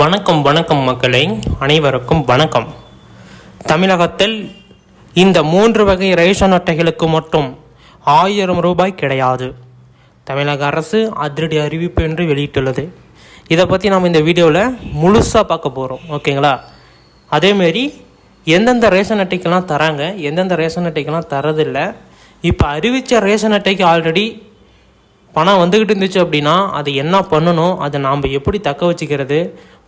வணக்கம் வணக்கம் மக்களே, அனைவருக்கும் வணக்கம். தமிழகத்தில் இந்த 3 வகை ரேஷன் அட்டைகளுக்கு மட்டும் 1000 ரூபாய் கிடையாது. தமிழக அரசு அதிரடி அறிவிப்பு என்று வெளியிட்டுள்ளது. இதை பற்றி நாம் இந்த வீடியோவில் முழுசாக பார்க்க போகிறோம். ஓகேங்களா? அதேமாரி எந்தெந்த ரேஷன் அட்டைக்கெல்லாம் தராங்க, எந்தெந்த ரேஷன் அட்டைக்கெல்லாம் தரதில்லை, இப்போ அறிவித்த ரேஷன் அட்டைக்கு ஆல்ரெடி பணம் வந்துக்கிட்டு இருந்துச்சு அப்படின்னா அது என்ன பண்ணணும், அதை நாம் எப்படி தக்க வச்சுக்கிறது,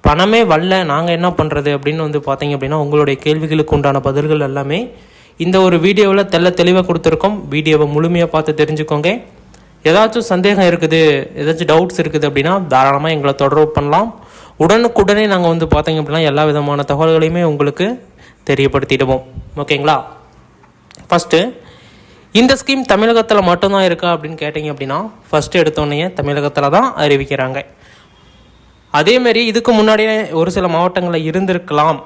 பணமே வரல நாங்கள் என்ன பண்ணுறது அப்படின்னு பார்த்தீங்க அப்படின்னா உங்களுடைய கேள்விகளுக்கு உண்டான பதில்கள் எல்லாமே இந்த ஒரு வீடியோவில் தெளிவாக கொடுத்துருக்கோம். வீடியோவை முழுமையாக பார்த்து தெரிஞ்சுக்கோங்க. ஏதாச்சும் சந்தேகம் இருக்குது, ஏதாச்சும் டவுட்ஸ் இருக்குது அப்படின்னா தாராளமாக எங்களை தொடர்பு பண்ணலாம். உடனுக்குடனே நாங்கள் பார்த்தீங்க அப்படின்னா எல்லா விதமான தகவல்களையுமே உங்களுக்கு தெரியப்படுத்திடுவோம். ஓகேங்களா? ஃபஸ்ட்டு இந்த ஸ்கீம் தமிழகத்தில் மட்டும்தான் இருக்கா அப்படின்னு கேட்டிங்க அப்படின்னா ஃபஸ்ட்டு எடுத்தோடனே தமிழகத்தில் தான் அறிவிக்கிறாங்க. அதேமாரி இதுக்கு முன்னாடியே ஒரு சில மாவட்டங்களில் இருந்திருக்கலாம்.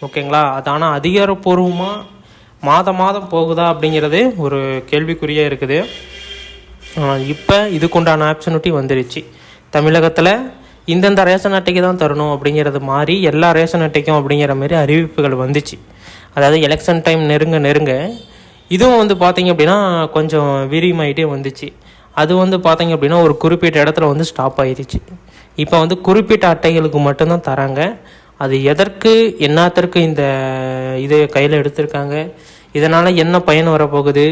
ஓகேங்களா? அது ஆனால் அதிகாரப்பூர்வமாக மாதம் போகுதா அப்படிங்கிறது ஒரு கேள்விக்குறியாக இருக்குது. இப்போ இதுக்குண்டான ஆப்ஷனிட்டி வந்துடுச்சு. தமிழகத்தில் இந்தந்த ரேஷன் அட்டைக்கு தான் தரணும் அப்படிங்கிறது மாதிரி எல்லா ரேஷன் அட்டைக்கும் அப்படிங்கிற மாதிரி அறிவிப்புகள் வந்துச்சு. அதாவது எலெக்ஷன் டைம் நெருங்க இதுவும் பார்த்தீங்க அப்படின்னா கொஞ்சம் விரிமாயிட்டே வந்துச்சு. அது பார்த்தீங்க அப்படின்னா ஒரு குறிப்பிட்ட இடத்துல ஸ்டாப் ஆயிடுச்சு. இப்போ குறிப்பிட்ட அட்டைகளுக்கு மட்டும்தான் தராங்க. அது எதற்கு என்னத்திற்கு இந்த இதை கையில் எடுத்திருக்காங்க, இதனால் என்ன பயன் வரப்போகுது,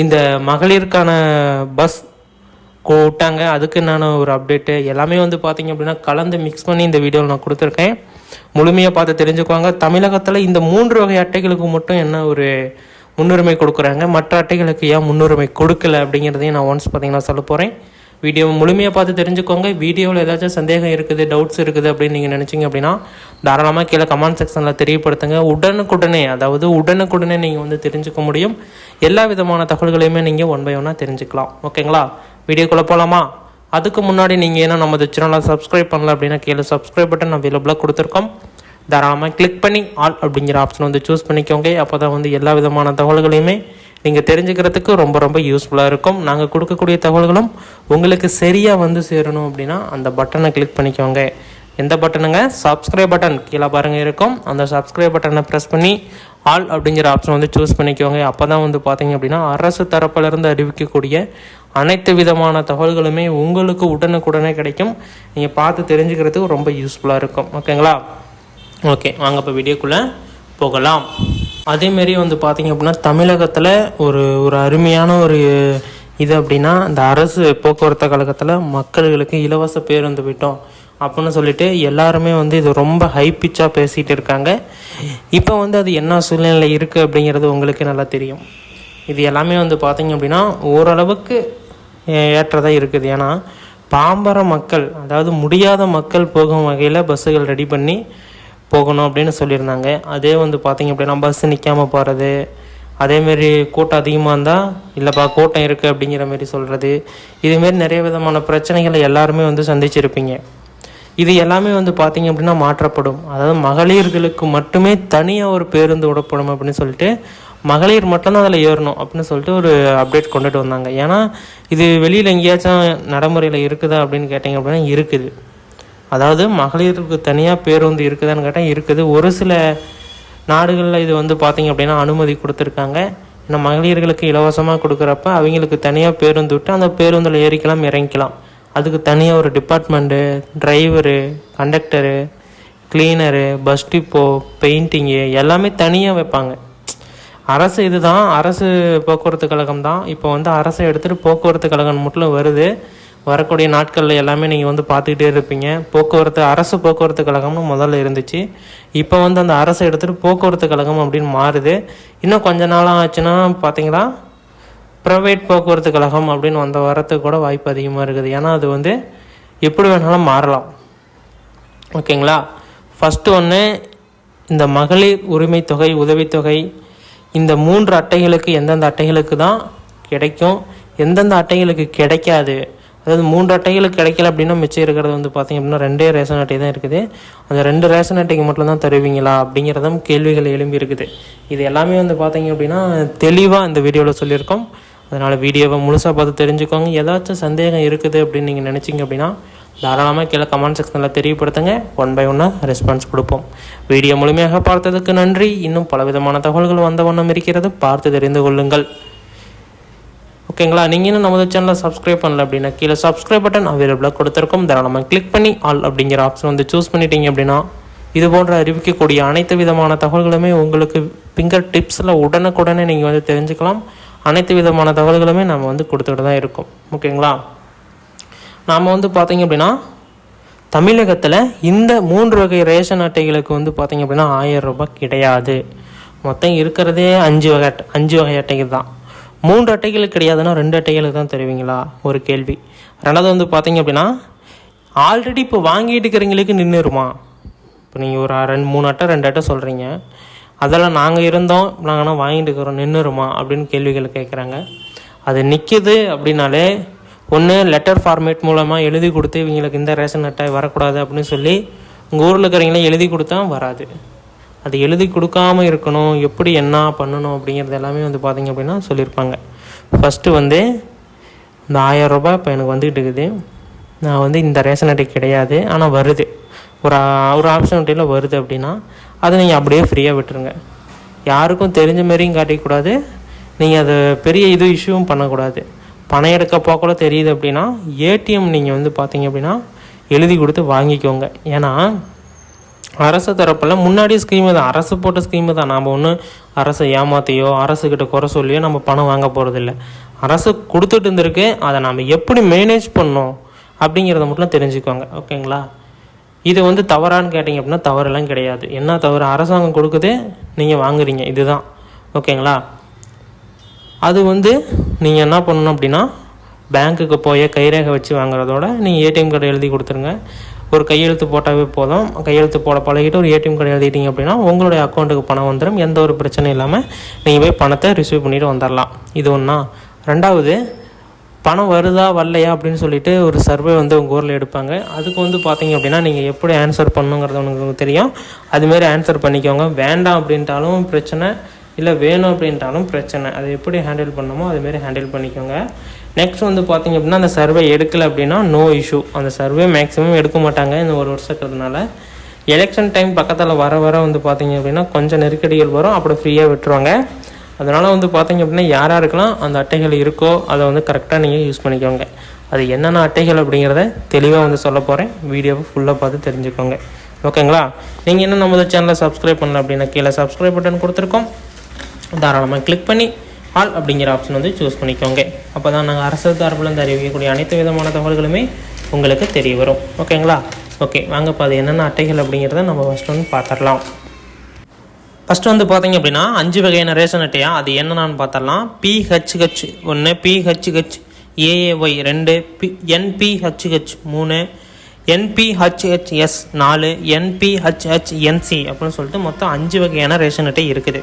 இந்த மகளிருக்கான பஸ் விட்டாங்க அதுக்கு நான் ஒரு அப்டேட்டு எல்லாமே பார்த்தீங்க அப்படின்னா கலந்து மிக்ஸ் பண்ணி இந்த வீடியோவில் நான் கொடுத்துருக்கேன். முழுமையாக பார்த்து தெரிஞ்சுக்குவாங்க. தமிழகத்தில் இந்த 3 வகை அட்டைகளுக்கு மட்டும் என்ன ஒரு முன்னுரிமை கொடுக்குறாங்க, மற்ற அட்டைகளுக்கு ஏன் முன்னுரிமை கொடுக்கல அப்படிங்கிறதையும் நான் ஒன்ஸ் பார்த்தீங்கன்னா சொல்ல போகிறேன். வீடியோவை முழுமையாக பார்த்து தெரிஞ்சுக்கோங்க. வீடியோவில் ஏதாச்சும் சந்தேகம் இருக்குது, டவுட்ஸ் இருக்குது அப்படின்னு நீங்கள் நினச்சிங்க அப்படின்னா தாராளமாக கீழே கமெண்ட் செக்ஷனில் தெரியப்படுத்துங்க. உடனுக்குடனே நீங்கள் தெரிஞ்சுக்க முடியும். எல்லா விதமான தகவல்களையுமே நீங்கள் 1 by 1 தெரிஞ்சுக்கலாம். ஓகேங்களா? வீடியோக்குள்ளே போகலாமா? அதுக்கு முன்னாடி நீங்கள் ஏன்னா நமது சேனலை சப்ஸ்கிரைப் பண்ணல அப்படின்னா கீழே சப்ஸ்கிரைப் பட்டன் அவைலபிளாக கொடுத்துருக்கோம். தாராளமாக கிளிக் பண்ணி ஆல் அப்படிங்கிற ஆப்ஷன் சூஸ் பண்ணிக்கோங்க. அப்போ தான் எல்லா விதமான தகவல்களையுமே நீங்கள் தெரிஞ்சுக்கிறதுக்கு ரொம்ப யூஸ்ஃபுல்லாக இருக்கும். நாங்கள் கொடுக்கக்கூடிய தகவல்களும் உங்களுக்கு சரியாக சேரணும் அப்படின்னா அந்த பட்டனை கிளிக் பண்ணிக்கோங்க. எந்த பட்டனுங்க? சப்ஸ்கிரைப் பட்டன் கீழே பாருங்கள் இருக்கும். அந்த சப்ஸ்கிரைப் பட்டனை ப்ரெஸ் பண்ணி ஆல் அப்படிங்கிற ஆப்ஷன் சூஸ் பண்ணிக்கோங்க. அப்போ தான் பார்த்தீங்க அப்படின்னா அரசு தரப்பிலிருந்து அறிவிக்கக்கூடிய அனைத்து விதமான தகவல்களுமே உங்களுக்கு உடனுக்குடனே கிடைக்கும். நீங்கள் பார்த்து தெரிஞ்சுக்கிறதுக்கு ரொம்ப யூஸ்ஃபுல்லாக இருக்கும். ஓகேங்களா? ஓகே, வாங்க இப்போ வீடியோக்குள்ளே போகலாம். அதேமாரி பார்த்தீங்க அப்படின்னா தமிழகத்தில் ஒரு அருமையான ஒரு இது அப்படின்னா இந்த அரசு போக்குவரத்து கழகத்தில் மக்களுக்கு இலவச பேருந்து விட்டோம் அப்படின்னு சொல்லிட்டு எல்லாருமே இது ரொம்ப ஹை பிச்சாக பேசிகிட்டு இருக்காங்க. இப்போ அது என்ன சூழ்நிலை இருக்குது அப்படிங்கிறது உங்களுக்கு நல்லா தெரியும். இது எல்லாமே பார்த்தீங்க அப்படின்னா ஓரளவுக்கு ஏற்றதாக இருக்குது. ஏன்னா பாம்பர மக்கள், அதாவது முடியாத மக்கள் போகும் வகையில் பஸ்ஸுகள் ரெடி பண்ணி போகணும் அப்படின்னு சொல்லியிருந்தாங்க. அதே பார்த்திங்க அப்படின்னா பஸ்ஸு நிற்காமல் போகிறது, அதேமாரி கூட்டம் அதிகமாக இருந்தால் இல்லைப்பா கூட்டம் இருக்குது அப்படிங்கிற மாரி சொல்கிறது, இதுமாரி நிறைய விதமான பிரச்சனைகளை எல்லாருமே சந்திச்சிருப்பீங்க. இது எல்லாமே பார்த்திங்க அப்படின்னா மாற்றப்படும். அதாவது மகளிர்களுக்கு மட்டுமே தனியாக ஒரு பேருந்து விடப்படும் அப்படின்னு சொல்லிட்டு மகளிர் மட்டும்தான் அதில் ஏறணும் அப்படின்னு சொல்லிட்டு ஒரு அப்டேட் கொண்டுட்டு வந்தாங்க. ஏன்னா இது வெளியில் எங்கேயாச்சும் நடைமுறையில் இருக்குதா அப்படின்னு கேட்டிங்க அப்படின்னா இருக்குது. அதாவது மகளிருக்கு தனியாக பேருந்து இருக்குதான்னு கேட்டால் இருக்குது. ஒரு சில நாடுகளில் இது பார்த்திங்க அப்படின்னா அனுமதி கொடுத்துருக்காங்க. ஏன்னா மகளிர்களுக்கு இலவசமாக கொடுக்குறப்ப அவங்களுக்கு தனியாக பேருந்து விட்டு அந்த பேருந்தில் ஏறிக்கலாம் இறங்கிக்கலாம். அதுக்கு தனியாக ஒரு department, driver, conductor, cleaner, bus depot, painting எல்லாமே தனியாக வைப்பாங்க. அரசு இதுதான், அரசு போக்குவரத்து கழகம் தான். இப்போ அரசை எடுத்துகிட்டு போக்குவரத்து கழகம் மட்டும் வருது. வரக்கூடிய நாட்களில் எல்லாமே நீங்கள் பார்த்துக்கிட்டே இருப்பீங்க. அரசு போக்குவரத்து கழகம்னு முதல்ல இருந்துச்சு. இப்போ அந்த அரசை எடுத்துகிட்டு போக்குவரத்து கழகம் அப்படின்னு மாறுது. இன்னும் கொஞ்ச நாளாக ஆச்சுன்னா பார்த்தீங்களா ப்ரைவேட் போக்குவரத்து கழகம் அப்படின்னு வரத்துக்கு கூட வாய்ப்பு அதிகமாக இருக்குது. ஏன்னா அது எப்படி வேணாலும் மாறலாம். ஓகேங்களா? ஃபஸ்ட்டு ஒன்று, இந்த மகளிர் உரிமை தொகை, உதவித்தொகை, இந்த 3 அட்டைகளுக்கு எந்தெந்த அட்டைகளுக்கு தான் கிடைக்கும், எந்தெந்த அட்டைகளுக்கு கிடைக்காது. அதாவது 3 அட்டைகளுக்கு கிடைக்கல அப்படின்னா மிச்சம் இருக்கிறது பார்த்திங்க அப்படின்னா 2 ரேஷன் அட்டை தான் இருக்குது. அந்த 2 ரேஷன் அட்டைக்கு மட்டும்தான் தருவீங்களா அப்படிங்கிறதும் கேள்விகள் எழும்பி இருக்குது. இது எல்லாமே பார்த்திங்க அப்படின்னா தெளிவாக இந்த வீடியோவில் சொல்லியிருக்கோம். அதனால் வீடியோவை முழுசாக பார்த்து தெரிஞ்சுக்கோங்க. ஏதாச்சும் சந்தேகம் இருக்குது அப்படின்னு நீங்கள் நினச்சிங்க அப்படின்னா தாராளமாக கீழே கமெண்ட் செக்ஷனில் தெரியப்படுத்துங்க. 1 by 1 ரெஸ்பான்ஸ் கொடுப்போம். வீடியோ முழுமையாக பார்த்ததுக்கு நன்றி. இன்னும் பலவிதமான தகவல்கள் வந்த வண்ணம் இருக்கிறது, பார்த்து தெரிந்து கொள்ளுங்கள். ஓகேங்களா? நீங்கள் இன்னும் நமது சேனலை சப்ஸ்கிரைப் பண்ணல அப்படின்னா கீழே சப்ஸ்கிரைப் பட்டன் அவைலபிளாக கொடுத்துருக்கோம். தாராளமாக கிளிக் பண்ணி ஆல் அப்படிங்கிற ஆப்ஷன் வந்து சூஸ் பண்ணிட்டீங்க அப்படின்னா இது போன்ற அறிவிக்கக்கூடிய அனைத்து விதமான தகவல்களுமே உங்களுக்கு ஃபிங்கர் டிப்ஸில் உடனுக்குடனே நீங்கள் வந்து தெரிஞ்சுக்கலாம். அனைத்து விதமான தகவல்களுமே நம்ம வந்து கொடுத்துக்கிட்டு தான் இருக்கோம். ஓகேங்களா? நாம் வந்து பார்த்திங்க அப்படின்னா தமிழகத்தில் இந்த 3 வகை ரேஷன் அட்டைகளுக்கு வந்து பார்த்திங்க அப்படின்னா 1000 ரூபாய் கிடையாது. மொத்தம் இருக்கிறதே 5 வகை அட்டைகள் தான். 3 அட்டைகளுக்கு கிடையாதுன்னா 2 அட்டைகளுக்கு தான் தருவீங்களா? ஒரு கேள்வி. ரெண்டாவது வந்து பார்த்திங்க அப்படின்னா ஆல்ரெடி இப்போ வாங்கிட்டு இருக்கிறவங்களுக்கு நின்றுருமா? இப்போ நீங்கள் ஒரு 2-3 அட்டை 2 அட்டை சொல்கிறீங்க, அதெல்லாம் நாங்கள் இருந்தோம், நாங்கள் வாங்கிட்டு இருக்கிறோம், நின்றுருமா அப்படின்னு கேள்விகள் கேட்குறாங்க. அது நிற்கிது அப்படின்னாலே ஒன்று லெட்டர் ஃபார்மேட் மூலமாக எழுதி கொடுத்து இவங்களுக்கு இந்த ரேஷன் அட்டை வரக்கூடாது அப்படின்னு சொல்லி உங்கள் ஊரில் இருக்கிறவங்களே எழுதி கொடுத்தா வராது. அது எழுதி கொடுக்காமல் இருக்கணும், எப்படி என்ன பண்ணணும் அப்படிங்கிறது எல்லாமே வந்து பார்த்திங்க அப்படின்னா சொல்லியிருப்பாங்க. ஃபஸ்ட்டு வந்து இந்த 1000 ரூபாய் இப்போ எனக்கு வந்துக்கிட்டு இருக்குது, நான் வந்து இந்த ரேஷன் அட்டை கிடையாது ஆனால் வருது, ஒரு ஆப்ஷன் அட்டையில் வருது அப்படின்னா அதை நீங்கள் அப்படியே ஃப்ரீயாக விட்டுருங்க. யாருக்கும் தெரிஞ்ச மாரியும் காட்டிக்கூடாது, நீங்கள் அதை பெரிய இஷ்யூவும் பண்ணக்கூடாது. பணம் எடுக்க போகக்கூட தெரியுது அப்படின்னா ஏடிஎம் நீங்கள் வந்து பார்த்தீங்க அப்படின்னா எழுதி கொடுத்து வாங்கிக்கோங்க. ஏன்னா அரசு தரப்பில் முன்னாடி ஸ்கீமு தான், அரசு போட்ட ஸ்கீமு தான். நாம் ஒன்றும் அரசை ஏமாற்றியோ அரசுக்கிட்ட குறை சொல்லியோ நம்ம பணம் வாங்க போகிறதில்ல. அரசு கொடுத்துட்டு இருந்திருக்கு, அதை நாம் எப்படி மேனேஜ் பண்ணோம் அப்படிங்கிறத மட்டும் தெரிஞ்சுக்கோங்க. ஓகேங்களா? இது வந்து தவறான்னு கேட்டிங்க அப்படின்னா தவறெல்லாம் கிடையாது. என்ன தவறு? அரசாங்கம் கொடுக்குது, நீங்கள் வாங்குறீங்க, இதுதான். ஓகேங்களா? அது வந்து நீங்கள் என்ன பண்ணணும் அப்படின்னா பேங்க்குக்கு போய் கைரேகை வச்சு வாங்குறதோட நீங்கள் ஏடிஎம் கார்டு எழுதி கொடுத்துருங்க. ஒரு கையெழுத்து போட்டாவே போதும். கையெழுத்து போட பழகிட்டு ஒரு ஏடிஎம் கார்டு எழுதிட்டீங்க அப்படின்னா உங்களுடைய அக்கௌண்ட்டுக்கு பணம் வந்துடும். எந்த ஒரு பிரச்சனையும் இல்லாமல் நீங்கள் போய் பணத்தை ரிசீவ் பண்ணிட்டு வந்துடலாம். இது ஒன்றா. ரெண்டாவது, பணம் வருதா வரலையா அப்படின்னு சொல்லிட்டு ஒரு சர்வே வந்து உங்கள் ஊரில் எடுப்பாங்க. அதுக்கு வந்து பார்த்தீங்க அப்படின்னா நீங்கள் எப்படி ஆன்சர் பண்ணுங்கிறது உங்களுக்கு தெரியும். அதுமாரி ஆன்சர் பண்ணிக்கோங்க. வேண்டாம் அப்படின்ட்டாலும் பிரச்சனை, இல்லை வேணும் அப்படின்ட்டாலும் பிரச்சனை. அது எப்படி ஹேண்டில் பண்ணணுமோ அதுமாரி ஹேண்டில் பண்ணிக்கோங்க. நெக்ஸ்ட் வந்து பார்த்திங்க அப்படின்னா அந்த சர்வே எடுக்கலை அப்படின்னா நோ இஷ்யூ. அந்த சர்வே மேக்ஸிமம் எடுக்க மாட்டாங்க இந்த ஒரு வருஷத்துறதுனால. எலெக்ஷன் டைம் பக்கத்தில் வர வந்து பார்த்திங்க அப்படின்னா கொஞ்சம் நெருக்கடிகள் வரும், அப்படி ஃப்ரீயாக விட்டுருவாங்க. அதனால் வந்து பார்த்திங்க அப்படின்னா யாராருக்கெல்லாம் அந்த அட்டைகள் இருக்கோ அதை வந்து கரெக்டாக நீங்கள் யூஸ் பண்ணிக்கோங்க. அது என்னென்ன அட்டைகள் அப்படிங்கிறத தெளிவாக வந்து சொல்ல போகிறேன். வீடியோவை ஃபுல்லாக பார்த்து தெரிஞ்சுக்கோங்க. ஓகேங்களா? நீங்கள் இன்னும் நம்ம சேனலை சப்ஸ்கிரைப் பண்ணல அப்படின்னா கீழே சப்ஸ்கிரைப் பட்டன் கொடுத்துருக்கோம். தாராளமாக கிளிக் பண்ணி ஆல் அப்படிங்கிற ஆப்ஷன் வந்து சூஸ் பண்ணிக்கோங்க. அப்போ தான் நாங்கள் அரசு தரப்புலேருந்து அறிவிக்கக்கூடிய அனைத்து விதமான தகவல்களுமே உங்களுக்கு தெரிய வரும். ஓகேங்களா? ஓகே, வாங்கப்பா அது என்னென்ன அட்டைகள் அப்படிங்கிறத நம்ம ஃபஸ்ட்டு வந்து பார்த்துடலாம். ஃபஸ்ட்டு வந்து பார்த்தீங்க அப்படின்னா 5 வகையான ரேஷன் அட்டையா, அது என்னென்னு பார்த்தரலாம். PHH 1, PHH AAY 2, NPHH 3, NPHHS 4, NPHHNC அப்படின்னு சொல்லிட்டு மொத்தம் 5 வகையான ரேஷன் அட்டை இருக்குது.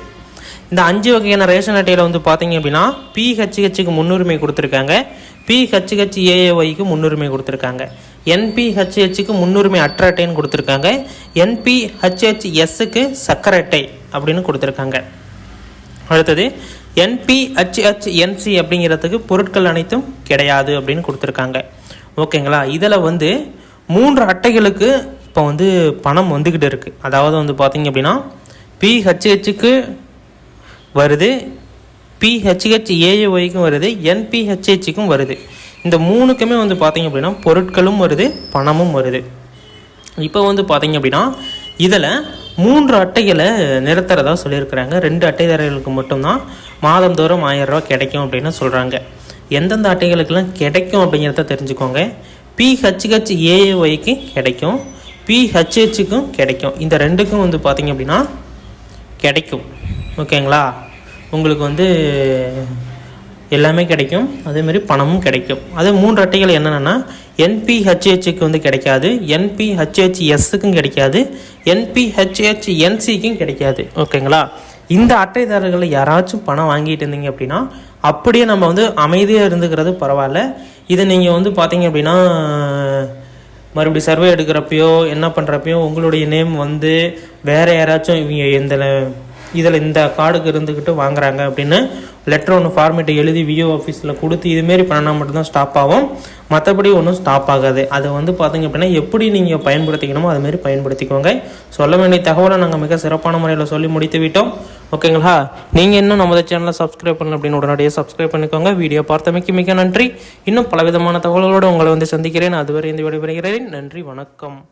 இந்த 5 வகையான ரேஷன் அட்டையில் வந்து பார்த்தீங்க அப்படின்னா PHHக்கு முன்னுரிமை கொடுத்துருக்காங்க, PHHAAYக்கு முன்னுரிமை கொடுத்துருக்காங்க, NPHHக்கு முன்னுரிமை அற்ற அட்டைன்னு கொடுத்துருக்காங்க, NPHHSக்கு சக்கரை அட்டை அப்படின்னு கொடுத்துருக்காங்க. அடுத்தது NPHHNC அப்படிங்கிறதுக்கு பொருட்கள் அனைத்தும் கிடையாது அப்படின்னு கொடுத்துருக்காங்க. ஓகேங்களா? இதில் வந்து 3 அட்டைகளுக்கு இப்போ வந்து பணம் வந்துக்கிட்டு இருக்குது. அதாவது வந்து பார்த்திங்க அப்படின்னா PHHக்கு வருது, PHHAAYக்கும் வருது, NPHHக்கும் வருது. இந்த 3க்குமே வந்து பார்த்திங்க அப்படின்னா பொருட்களும் வருது, பணமும் வருது. இப்போ வந்து பார்த்திங்க அப்படின்னா இதில் 3 அட்டைகளை நிறுத்துறதா சொல்லியிருக்கிறாங்க. 2 அட்டைதாரர்களுக்கு மட்டும்தான் மாதந்தோறும் 1000 ரூபா கிடைக்கும் அப்படின்னு சொல்கிறாங்க. எந்தெந்த அட்டைகளுக்கெல்லாம் கிடைக்கும் அப்படிங்கிறத தெரிஞ்சுக்கோங்க. PHHAAYக்கு கிடைக்கும், PHHக்கும் கிடைக்கும். இந்த 2க்கும் வந்து பார்த்திங்க அப்படின்னா கிடைக்கும். ஓகேங்களா? உங்களுக்கு வந்து எல்லாமே கிடைக்கும், அதேமாதிரி பணமும் கிடைக்கும். அது 3 அட்டைகள் என்னென்னா NPHHக்கு வந்து கிடைக்காது, NPHHSக்கும் கிடைக்காது, NPHHNCக்கும் கிடைக்காது. ஓகேங்களா? இந்த அட்டைதாரர்களில் யாராச்சும் பணம் வாங்கிட்டு இருந்தீங்க அப்படின்னா அப்படியே நம்ம வந்து அமைதியாக இருந்துக்கிறது பரவாயில்ல. இதை நீங்கள் வந்து பார்த்தீங்க அப்படின்னா மறுபடியும் சர்வே எடுக்கிறப்பையோ என்ன பண்ணுறப்பையோ உங்களுடைய நேம் வந்து வேறு யாராச்சும் இவங்க இந்த இதில் இந்த கார்டுக்கு இருந்துக்கிட்டு வாங்குறாங்க அப்படின்னு லெட்டர் ஒன்று ஃபார்மேட்டை எழுதி விஓ ஆஃபீஸில் கொடுத்து இதுமாரி பண்ணால் மட்டும்தான் ஸ்டாப் ஆகும். மற்றபடி ஒன்றும் ஸ்டாப் ஆகாது. அதை வந்து பார்த்திங்க அப்படின்னா எப்படி நீங்கள் பயன்படுத்திக்கணுமோ அதுமாரி பயன்படுத்திக்கோங்க. சொல்ல வேண்டிய தகவலை நாங்கள் மிக சிறப்பான முறையில் சொல்லி முடித்து விட்டோம். ஓகேங்களா? நீங்கள் இன்னும் நம்ம சேனலை சப்ஸ்கிரைப் பண்ணல அப்படின்னு உடனடியாக சப்ஸ்கிரைப் பண்ணிக்கோங்க. வீடியோ பார்த்தமைக்கு மிக நன்றி. இன்னும் பலவிதமான தகவல்களோடு உங்களை வந்து சந்திக்கிறேன். அதுவரை இந்த விடைபெறுகிறேன். நன்றி, வணக்கம்.